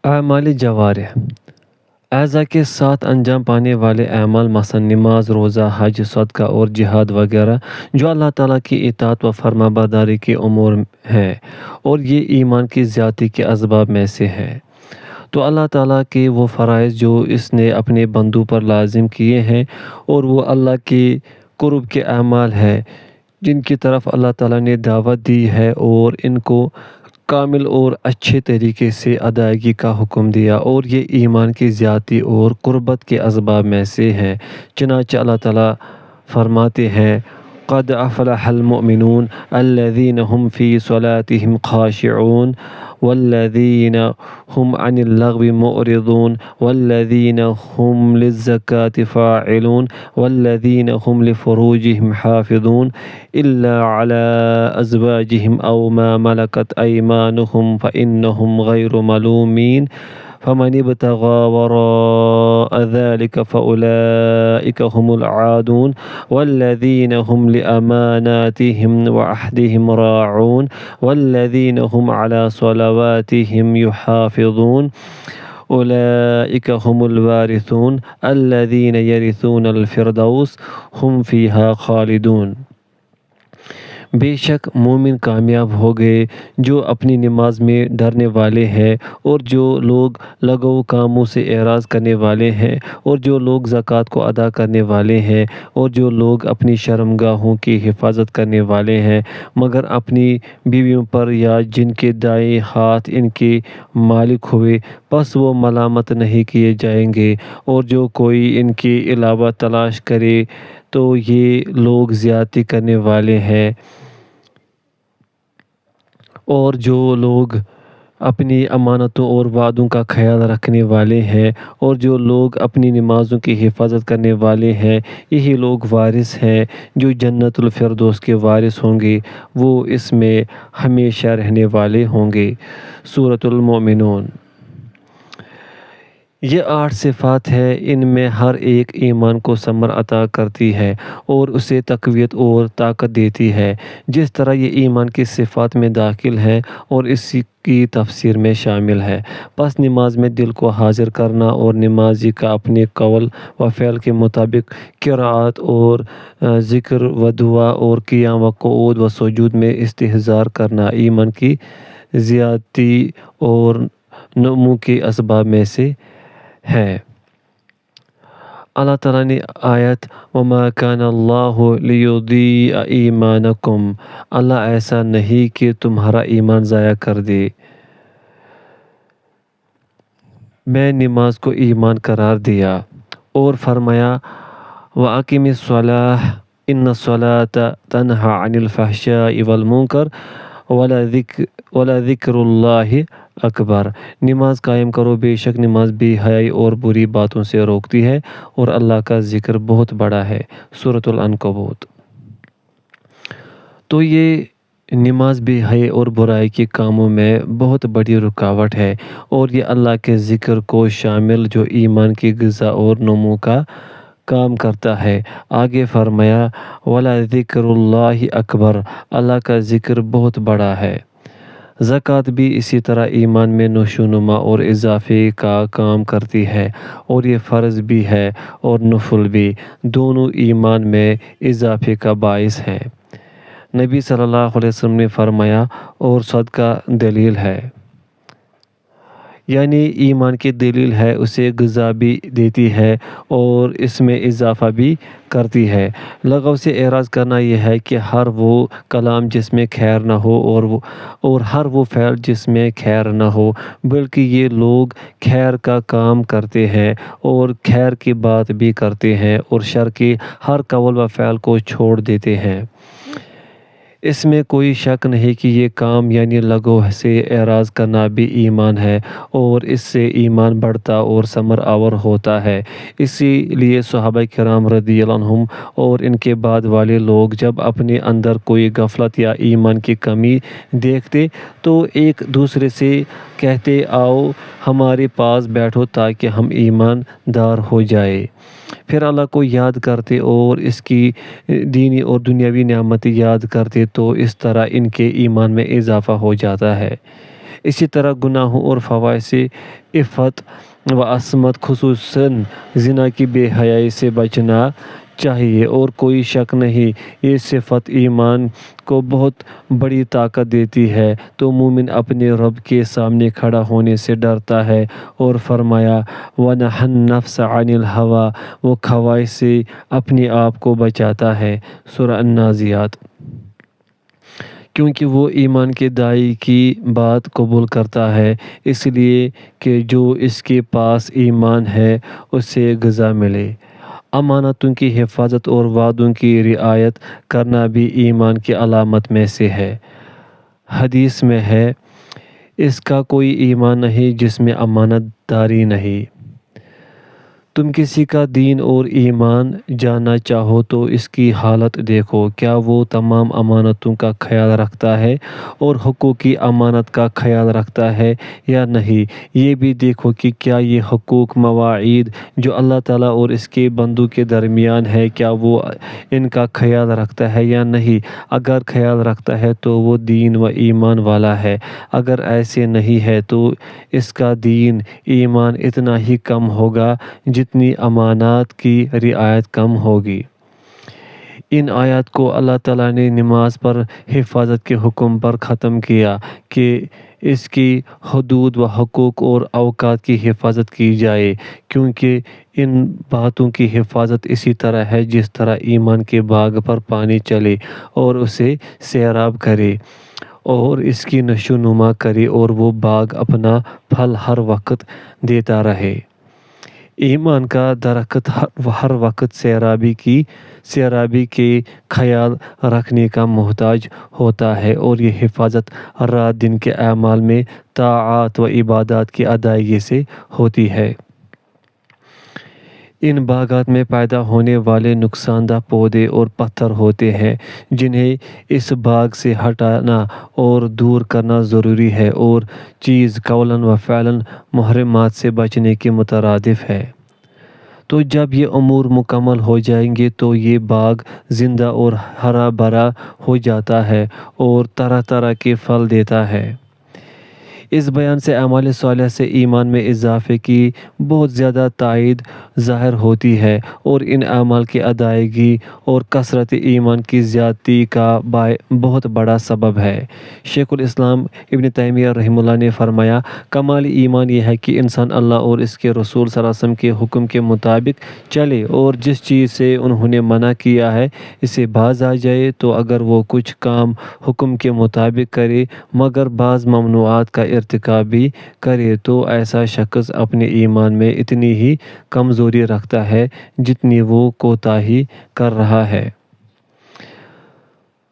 اعمال جوارح اعضاء کے ساتھ انجام پانے والے اعمال مثلا نماز، روزہ، حج، صدقہ اور جہاد وغیرہ جو اللہ تعالیٰ کی اطاعت و فرما برداری کے امور ہیں، اور یہ ایمان کی زیادتی کے اسباب میں سے ہے۔ تو اللہ تعالیٰ کے وہ فرائض جو اس نے اپنے بندوں پر لازم کیے ہیں، اور وہ اللہ کے قرب کے اعمال ہیں جن کی طرف اللہ تعالیٰ نے دعوت دی ہے، اور ان کو کامل اور اچھے طریقے سے ادائیگی کا حکم دیا، اور یہ ایمان کی زیادتی اور قربت کے اسباب میں سے ہیں۔ چنانچہ اللہ تعالیٰ فرماتے ہیں قد افلح المؤمنون الذین هم فی صلاتهم خاشعون والذین هم عن اللغو معرضون والذین هم للزکاة فاعلون والذین هم لفروجهم حافظون إلا على أزواجهم أو ما ملكت أيمانهم فإنهم غير ملومين فمن ابتغى وراء ذلك فأولئك هم العادون والذين هم لأماناتهم وعهدهم راعون والذين هم على صلواتهم يحافظون أولئك هم الوارثون الذين يرثون الفردوس هم فيها خالدون۔ بے شک مومن کامیاب ہو گئے جو اپنی نماز میں ڈرنے والے ہیں، اور جو لوگ لغو کاموں سے اعراض کرنے والے ہیں، اور جو لوگ زکوٰۃ کو ادا کرنے والے ہیں، اور جو لوگ اپنی شرمگاہوں کی حفاظت کرنے والے ہیں، مگر اپنی بیویوں پر یا جن کے دائیں ہاتھ ان کے مالک ہوئے، پس وہ ملامت نہیں کیے جائیں گے۔ اور جو کوئی ان کے علاوہ تلاش کرے تو یہ لوگ زیادتی کرنے والے ہیں۔ اور جو لوگ اپنی امانتوں اور وعدوں کا خیال رکھنے والے ہیں، اور جو لوگ اپنی نمازوں کی حفاظت کرنے والے ہیں، یہی لوگ وارث ہیں جو جنت الفردوس کے وارث ہوں گے، وہ اس میں ہمیشہ رہنے والے ہوں گے۔ سورۃ المومنون۔ یہ 8 صفات ہیں، ان میں ہر ایک ایمان کو ثمر عطا کرتی ہے اور اسے تقویت اور طاقت دیتی ہے، جس طرح یہ ایمان کی صفات میں داخل ہے اور اسی کی تفسیر میں شامل ہے۔ پس نماز میں دل کو حاضر کرنا اور نمازی کا اپنے قول و فعل کے مطابق قرأت اور ذکر و دعا اور قیام و قعود و سجود میں استحضار کرنا ایمان کی زیادتی اور نمو کے اسباب میں سے ہے۔ اللہ تعالیٰ نے آیت وَمَا كَانَ اللَّهُ لِيُضِيعَ إِيمَانَكُمْ، اللہ ایسا نہیں کہ تمہارا ایمان ضائع کر دے۔ میں نماز کو ایمان قرار دیا اور فرمایا وَأَقِمِ الصَّلَاةَ إِنَّ الصَّلَاةَ تَنْهَى عَنِ الْفَحْشَاءِ وَالْمُنكَرِ وَلَذِكْرُ اللَّهِ اکبر، نماز قائم کرو، بے شک نماز بے حیائی اور بری باتوں سے روکتی ہے، اور اللہ کا ذکر بہت بڑا ہے۔ سورۃ العنکبوت۔ تو یہ نماز بے حیائی اور برائی کے کاموں میں بہت بڑی رکاوٹ ہے، اور یہ اللہ کے ذکر کو شامل جو ایمان کی غذا اور نمو کا کام کرتا ہے۔ آگے فرمایا وَلَذِكْرُ اللَّهِ اکبر، اللہ کا ذکر بہت بڑا ہے۔ زکوٰۃ بھی اسی طرح ایمان میں نشوونما اور اضافے کا کام کرتی ہے، اور یہ فرض بھی ہے اور نفل بھی، دونوں ایمان میں اضافے کا باعث ہیں۔ نبی صلی اللہ علیہ وسلم نے فرمایا اور صدقہ دلیل ہے، یعنی ایمان کی دلیل ہے، اسے غذا بھی دیتی ہے اور اس میں اضافہ بھی کرتی ہے۔ لغو سے اعراض کرنا یہ ہے کہ ہر وہ کلام جس میں خیر نہ ہو اور ہر وہ فعل جس میں خیر نہ ہو، بلکہ یہ لوگ خیر کا کام کرتے ہیں اور خیر کی بات بھی کرتے ہیں اور شر کے ہر قول و فعل کو چھوڑ دیتے ہیں۔ اس میں کوئی شک نہیں کہ یہ کام یعنی لغو سے اعراض کرنا بھی ایمان ہے، اور اس سے ایمان بڑھتا اور ثمر آور ہوتا ہے۔ اسی لیے صحابہ کرام رضی اللہ عنہم اور ان کے بعد والے لوگ جب اپنے اندر کوئی غفلت یا ایمان کی کمی دیکھتے تو ایک دوسرے سے کہتے آؤ ہمارے پاس بیٹھو تاکہ ہم ایمان دار ہو جائیں۔ پھر اللہ کو یاد کرتے اور اس کی دینی اور دنیاوی نعمتیں یاد کرتے تو اس طرح ان کے ایمان میں اضافہ ہو جاتا ہے۔ اسی طرح گناہوں اور فحش سے عفت و عصمت، خصوصاً زنا کی بے حیائی سے بچنا چاہیے، اور کوئی شک نہیں یہ صفت ایمان کو بہت بڑی طاقت دیتی ہے۔ تو مومن اپنے رب کے سامنے کھڑا ہونے سے ڈرتا ہے، اور فرمایا وَنَهَى النَّفْسَ عَنِ الْهَوَىٰ، وہ خواہش سے اپنے آپ کو بچاتا ہے۔ سورہ النازعات۔ کیونکہ وہ ایمان کے داعی کی بات قبول کرتا ہے، اس لیے کہ جو اس کے پاس ایمان ہے اسے غذا ملے۔ امانتوں کی حفاظت اور وعدوں کی رعایت کرنا بھی ایمان کی علامت میں سے ہے۔ حدیث میں ہے، اس کا کوئی ایمان نہیں جس میں امانت داری نہیں۔ تم کسی کا دین اور ایمان جاننا چاہو تو اس کی حالت دیکھو، کیا وہ تمام امانتوں کا خیال رکھتا ہے اور حقوق کی امانت کا خیال رکھتا ہے یا نہیں۔ یہ بھی دیکھو کہ کیا یہ حقوق مواعید جو اللہ تعالیٰ اور اس کے بندوں کے درمیان ہے، کیا وہ ان کا خیال رکھتا ہے یا نہیں۔ اگر خیال رکھتا ہے تو وہ دین و ایمان والا ہے، اگر ایسے نہیں ہے تو اس کا دین ایمان اتنا ہی کم ہوگا جتنی امانات کی رعایت کم ہوگی۔ ان آیات کو اللہ تعالیٰ نے نماز پر حفاظت کے حکم پر ختم کیا کہ اس کی حدود و حقوق اور اوقات کی حفاظت کی جائے، کیونکہ ان باتوں کی حفاظت اسی طرح ہے جس طرح ایمان کے باغ پر پانی چلے اور اسے سیراب کرے اور اس کی نشو و نما کرے اور وہ باغ اپنا پھل ہر وقت دیتا رہے۔ ایمان کا درخت ہر وقت سیرابی کے خیال رکھنے کا محتاج ہوتا ہے، اور یہ حفاظت رات دن کے اعمال میں طاعات و عبادات کی ادائیگی سے ہوتی ہے۔ ان باغات میں پیدا ہونے والے نقصان دہ پودے اور پتھر ہوتے ہیں جنہیں اس باغ سے ہٹانا اور دور کرنا ضروری ہے، اور چیز قولاً و فعلاً محرمات سے بچنے کے مترادف ہے۔ تو جب یہ امور مکمل ہو جائیں گے تو یہ باغ زندہ اور ہرا بھرا ہو جاتا ہے اور طرح طرح کے پھل دیتا ہے۔ اس بیان سے اعمال صالحہ سے ایمان میں اضافے کی بہت زیادہ تائید ظاہر ہوتی ہے، اور ان اعمال کی ادائیگی اور کثرت ایمان کی زیادتی کا بہت بڑا سبب ہے۔ شیخ الاسلام ابن تیمیہ رحمہ اللہ نے فرمایا، کمال ایمان یہ ہے کہ انسان اللہ اور اس کے رسول صلی اللہ علیہ وسلم کے حکم کے مطابق چلے، اور جس چیز سے انہوں نے منع کیا ہے اسے باز آ جائے۔ تو اگر وہ کچھ کام حکم کے مطابق کرے مگر بعض ممنوعات کا ارتکاب بھی کرے تو ایسا شخص اپنے ایمان میں اتنی ہی کمزوری رکھتا ہے جتنی وہ کوتاہی کر رہا ہے۔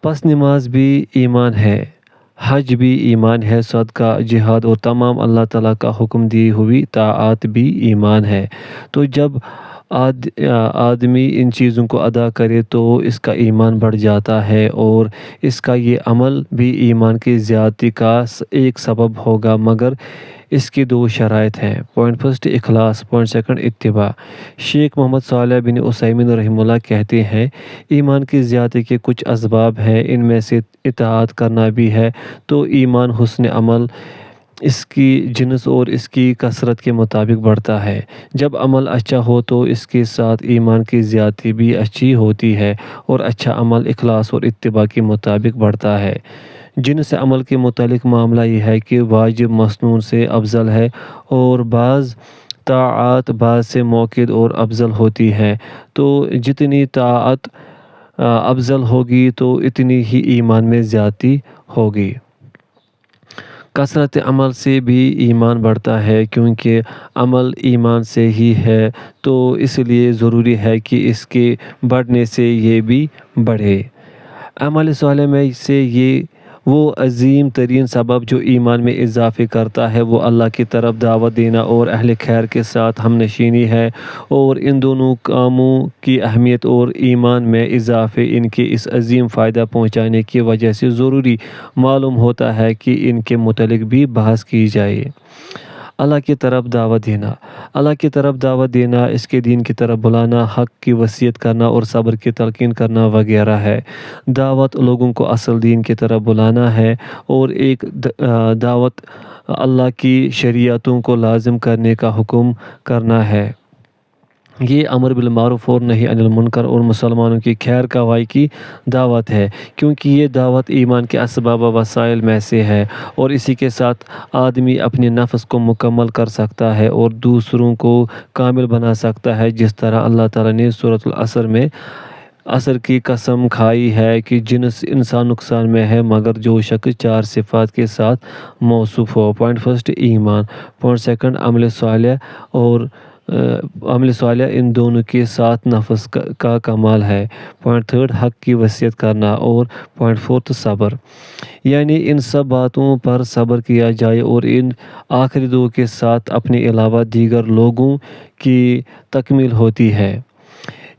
پس نماز بھی ایمان ہے، حج بھی ایمان ہے، صدقہ، جہاد اور تمام اللہ تعالیٰ کا حکم دی ہوئی طاعات بھی ایمان ہے۔ تو جب آدمی ان چیزوں کو ادا کرے تو اس کا ایمان بڑھ جاتا ہے، اور اس کا یہ عمل بھی ایمان کی زیادتی کا ایک سبب ہوگا، مگر اس کی دو شرائط ہیں۔ پوائنٹ فرسٹ اخلاص، پوائنٹ سیکنڈ اتباع۔ شیخ محمد صالح بن عثیمین رحمہ اللہ کہتے ہیں، ایمان کی زیادتی کے کچھ اسباب ہیں، ان میں سے اطاعت کرنا بھی ہے۔ تو ایمان حسن عمل اس کی جنس اور اس کی کثرت کے مطابق بڑھتا ہے۔ جب عمل اچھا ہو تو اس کے ساتھ ایمان کی زیادتی بھی اچھی ہوتی ہے، اور اچھا عمل اخلاص اور اتباع کے مطابق بڑھتا ہے۔ جنس عمل کے متعلق معاملہ یہ ہے کہ واجب مسنون سے افضل ہے، اور بعض طاعات بعض سے موقد اور افضل ہوتی ہیں۔ تو جتنی طاعت افضل ہوگی تو اتنی ہی ایمان میں زیادتی ہوگی۔ کثرت عمل سے بھی ایمان بڑھتا ہے، کیونکہ عمل ایمان سے ہی ہے، تو اس لیے ضروری ہے کہ اس کے بڑھنے سے یہ بھی بڑھے۔ اعمال صالحہ میں سے وہ عظیم ترین سبب جو ایمان میں اضافے کرتا ہے وہ اللہ کی طرف دعوت دینا اور اہل خیر کے ساتھ ہم نشینی ہے، اور ان دونوں کاموں کی اہمیت اور ایمان میں اضافے ان کے اس عظیم فائدہ پہنچانے کی وجہ سے ضروری معلوم ہوتا ہے کہ ان کے متعلق بھی بحث کی جائے۔ اللہ کی طرف دعوت دینا۔ اللہ کی طرف دعوت دینا، اس کے دین کی طرف بلانا، حق کی وصیت کرنا اور صبر کی تلقین کرنا وغیرہ ہے۔ دعوت لوگوں کو اصل دین کی طرف بلانا ہے اور ایک دعوت اللہ کی شریعتوں کو لازم کرنے کا حکم کرنا ہے۔ یہ امر بالمعروف اور نہی عن المنکر اور مسلمانوں کی خیر خواہی کی دعوت ہے، کیونکہ یہ دعوت ایمان کے اسباب و وسائل میں سے ہے اور اسی کے ساتھ آدمی اپنے نفس کو مکمل کر سکتا ہے اور دوسروں کو کامل بنا سکتا ہے، جس طرح اللہ تعالیٰ نے سورۃ العصر میں عصر کی قسم کھائی ہے کہ جنس انسان نقصان میں ہے مگر جو شخص 4 صفات کے ساتھ موصوف ہو۔ پوائنٹ فرسٹ ایمان، پوائنٹ سیکنڈ عمل صالح اور عمل صالح، ان دونوں کے ساتھ نفس کا کمال ہے۔ پوائنٹ تھرڈ حق کی وصیت کرنا اور پوائنٹ فورتھ صبر، یعنی ان سب باتوں پر صبر کیا جائے اور ان آخری دو کے ساتھ اپنے علاوہ دیگر لوگوں کی تکمیل ہوتی ہے۔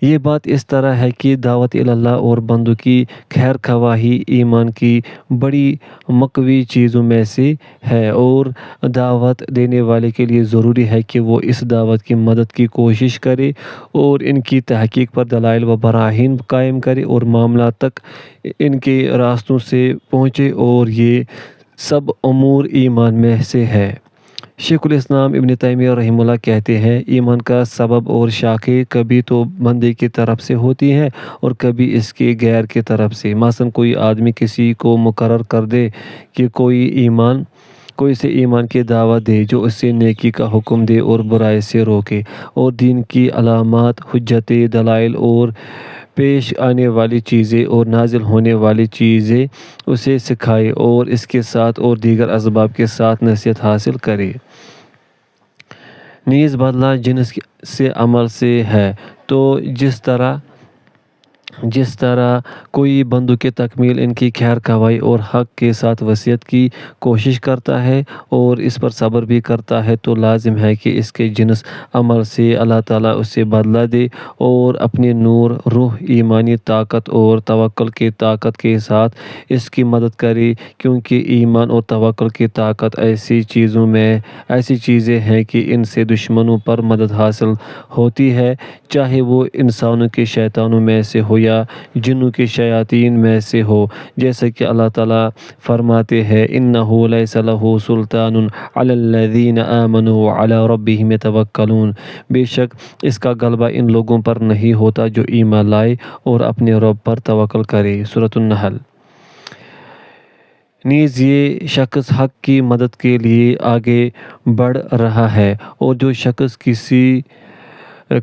یہ بات اس طرح ہے کہ دعوت اللہ اور بندوں کی خیر خواہی ایمان کی بڑی مقوی چیزوں میں سے ہے اور دعوت دینے والے کے لیے ضروری ہے کہ وہ اس دعوت کی مدد کی کوشش کرے اور ان کی تحقیق پر دلائل و براہین قائم کرے اور معاملات تک ان کے راستوں سے پہنچے، اور یہ سب امور ایمان میں سے ہے۔ شیخ الاسلام ابن تیمیہ رحمہ اللہ کہتے ہیں، ایمان کا سبب اور شاخیں کبھی تو بندے کی طرف سے ہوتی ہیں اور کبھی اس کے غیر کی طرف سے۔ مثلاً کوئی آدمی کسی کو مقرر کر دے کہ کوئی سے ایمان کی دعوت دے جو اس سے نیکی کا حکم دے اور برائی سے روکے، اور دین کی علامات، حجتیں، دلائل اور پیش آنے والی چیزیں اور نازل ہونے والی چیزیں اسے سکھائے اور اس کے ساتھ اور دیگر اسباب کے ساتھ نصیحت حاصل کرے۔ نیز بدلہ جنس سے عمل سے ہے، تو جس طرح کوئی بندوں کی تکمیل، ان کی خیر خواہی اور حق کے ساتھ وصیت کی کوشش کرتا ہے اور اس پر صبر بھی کرتا ہے، تو لازم ہے کہ اس کے جنس عمل سے اللہ تعالیٰ اسے بدلہ دے اور اپنے نور، روح، ایمانی طاقت اور توکل کی طاقت کے ساتھ اس کی مدد کرے، کیونکہ ایمان اور توکل کی طاقت ایسی چیزیں ہیں کہ ان سے دشمنوں پر مدد حاصل ہوتی ہے، چاہے وہ انسانوں کے شیطانوں میں سے ہو یا جنوں کے شیاطین میں سے ہو، جیسا کہ اللہ تعالیٰ فرماتے ہیں، إِنَّهُ لَيْسَ لَهُ سُلْطَانٌ عَلَى الَّذِينَ آمَنُوا وَعَلَى رَبِّهِمْ يَتَوَكَّلُونَ، بے شک اس کا غلبہ ان لوگوں پر نہیں ہوتا جو ایمان لائے اور اپنے رب پر توکل کرے۔ سورۃ النحل۔ نیز یہ شخص حق کی مدد کے لیے آگے بڑھ رہا ہے، اور جو شخص کسی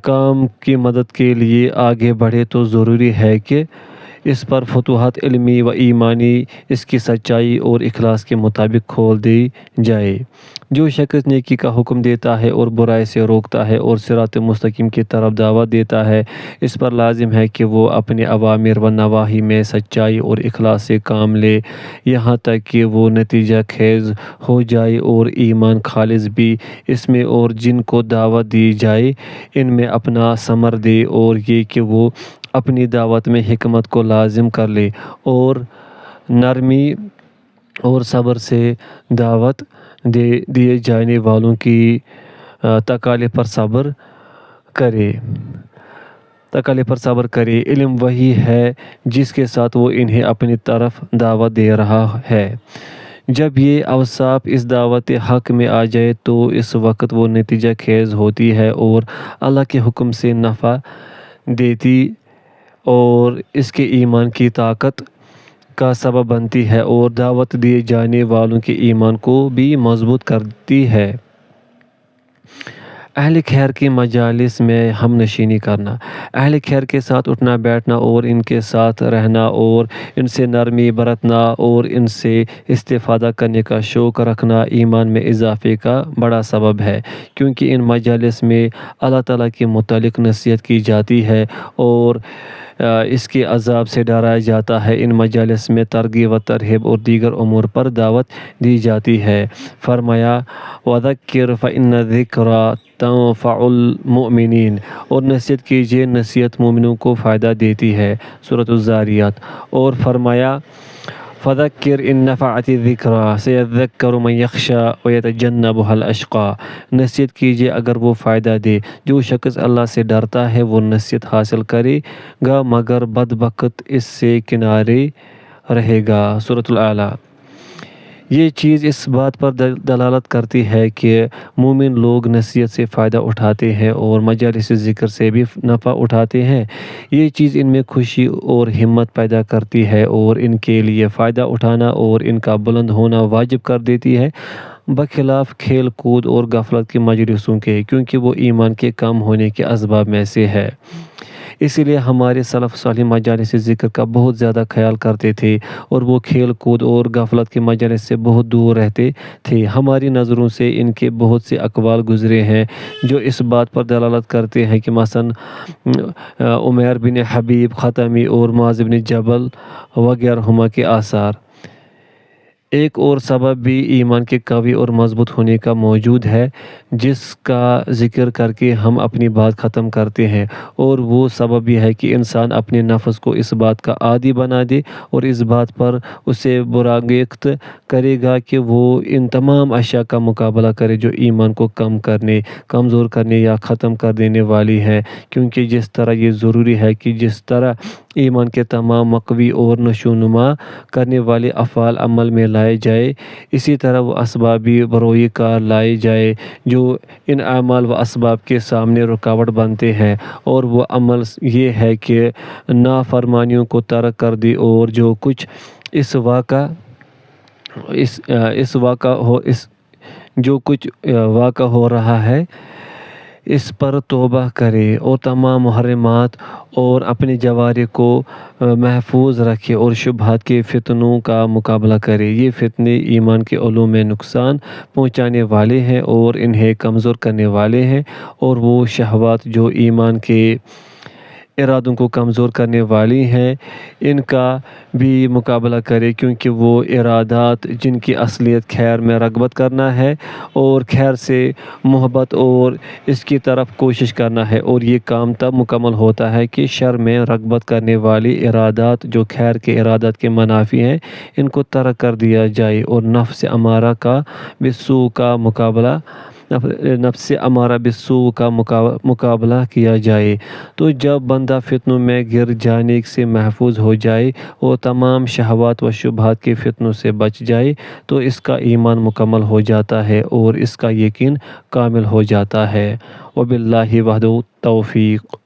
کام کی مدد کے لیے آگے بڑھے تو ضروری ہے کہ اس پر فتوحات علمی و ایمانی اس کی سچائی اور اخلاص کے مطابق کھول دی جائے۔ جو شخص نیکی کا حکم دیتا ہے اور برائی سے روکتا ہے اور صراط مستقیم کی طرف دعوت دیتا ہے، اس پر لازم ہے کہ وہ اپنے اوامر و نواہی میں سچائی اور اخلاص سے کام لے، یہاں تک کہ وہ نتیجہ خیز ہو جائے اور ایمان خالص بھی اس میں اور جن کو دعوت دی جائے ان میں اپنا ثمر دے، اور یہ کہ وہ اپنی دعوت میں حکمت کو لازم کر لے اور نرمی اور صبر سے دعوت دیے جانے والوں کی تکالیف پر صبر کرے۔ علم وہی ہے جس کے ساتھ وہ انہیں اپنی طرف دعوت دے رہا ہے۔ جب یہ اوصاف اس دعوت حق میں آ جائے تو اس وقت وہ نتیجہ خیز ہوتی ہے اور اللہ کے حکم سے نفع دیتی اور اس کے ایمان کی طاقت کا سبب بنتی ہے اور دعوت دیے جانے والوں کے ایمان کو بھی مضبوط کرتی ہے۔ اہل خیر کی مجالس میں ہم نشینی کرنا، اہل خیر کے ساتھ اٹھنا بیٹھنا اور ان کے ساتھ رہنا اور ان سے نرمی برتنا اور ان سے استفادہ کرنے کا شوق رکھنا ایمان میں اضافے کا بڑا سبب ہے، کیونکہ ان مجالس میں اللہ تعالیٰ کے متعلق نصیحت کی جاتی ہے اور اس کے عذاب سے ڈرایا جاتا ہے۔ ان مجالس میں ترغیب و ترہیب اور دیگر امور پر دعوت دی جاتی ہے۔ فرمایا، وَذَكِّرْ فَإِنَّ الذِّكْرَىٰ تَنفَعُ الْمُؤْمِنِينَ، اور نصیحت کیجیے، نصیحت مومنوں کو فائدہ دیتی ہے۔ سورۃ الذاریات۔ اور فرمایا، فذکر ان نفعت الذکریٰ سیذکر من یخشی ویتجنبها الاشقیٰ، نصیحت کیجیے اگر وہ فائدہ دے، جو شخص اللہ سے ڈرتا ہے وہ نصیحت حاصل کرے گا مگر بدبخت اس سے کنارے رہے گا۔ سورۃ الاعلیٰ۔ یہ چیز اس بات پر دلالت کرتی ہے کہ مومن لوگ نصیحت سے فائدہ اٹھاتے ہیں اور مجالس ذکر سے بھی نفع اٹھاتے ہیں۔ یہ چیز ان میں خوشی اور ہمت پیدا کرتی ہے اور ان کے لیے فائدہ اٹھانا اور ان کا بلند ہونا واجب کر دیتی ہے، بخلاف کھیل کود اور غفلت کی مجلسوں کے، کیونکہ وہ ایمان کے کم ہونے کے اسباب میں سے ہے۔ اسی لیے ہمارے سلف صالح مجالس ذکر کا بہت زیادہ خیال کرتے تھے اور وہ کھیل کود اور غفلت کے مجالس سے بہت دور رہتے تھے۔ ہماری نظروں سے ان کے بہت سے اقوال گزرے ہیں جو اس بات پر دلالت کرتے ہیں کہ مثلا عمیر بن حبیب خطمی اور معاذ بن جبل وغیرہما کے آثار۔ ایک اور سبب بھی ایمان کے قوی اور مضبوط ہونے کا موجود ہے جس کا ذکر کر کے ہم اپنی بات ختم کرتے ہیں، اور وہ سبب یہ ہے کہ انسان اپنے نفس کو اس بات کا عادی بنا دے اور اس بات پر اسے براگیخت کرے گا کہ وہ ان تمام اشیاء کا مقابلہ کرے جو ایمان کو کم کرنے، کمزور کرنے یا ختم کر دینے والی ہیں، کیونکہ جس طرح یہ ضروری ہے کہ جس طرح ایمان کے تمام مقوی اور نشوونما کرنے والے افعال عمل میں لائے جائے، اسی طرح وہ اسباب بھی بروئے کار لائے جائے جو ان اعمال و اسباب کے سامنے رکاوٹ بنتے ہیں، اور وہ عمل یہ ہے کہ نافرمانیوں کو ترک کر دے اور جو کچھ واقع ہو رہا ہے اس پر توبہ کرے اور تمام محرمات اور اپنے جوارح کو محفوظ رکھے اور شبہات کے فتنوں کا مقابلہ کرے۔ یہ فتنے ایمان کے علوم میں نقصان پہنچانے والے ہیں اور انہیں کمزور کرنے والے ہیں، اور وہ شہوات جو ایمان کے ارادوں کو کمزور کرنے والی ہیں ان کا بھی مقابلہ کرے، کیونکہ وہ ارادات جن کی اصلیت خیر میں رغبت کرنا ہے اور خیر سے محبت اور اس کی طرف کوشش کرنا ہے، اور یہ کام تب مکمل ہوتا ہے کہ شر میں رغبت کرنے والی ارادات جو خیر کے ارادات کے منافی ہیں ان کو ترک کر دیا جائے اور نفس امارہ بالسوء کا مقابلہ کیا جائے۔ تو جب بندہ فتنوں میں گر جانے سے محفوظ ہو جائے اور تمام شہوات و شبہات کے فتنوں سے بچ جائے تو اس کا ایمان مکمل ہو جاتا ہے اور اس کا یقین کامل ہو جاتا ہے۔ وباللہ وحدہ التوفیق۔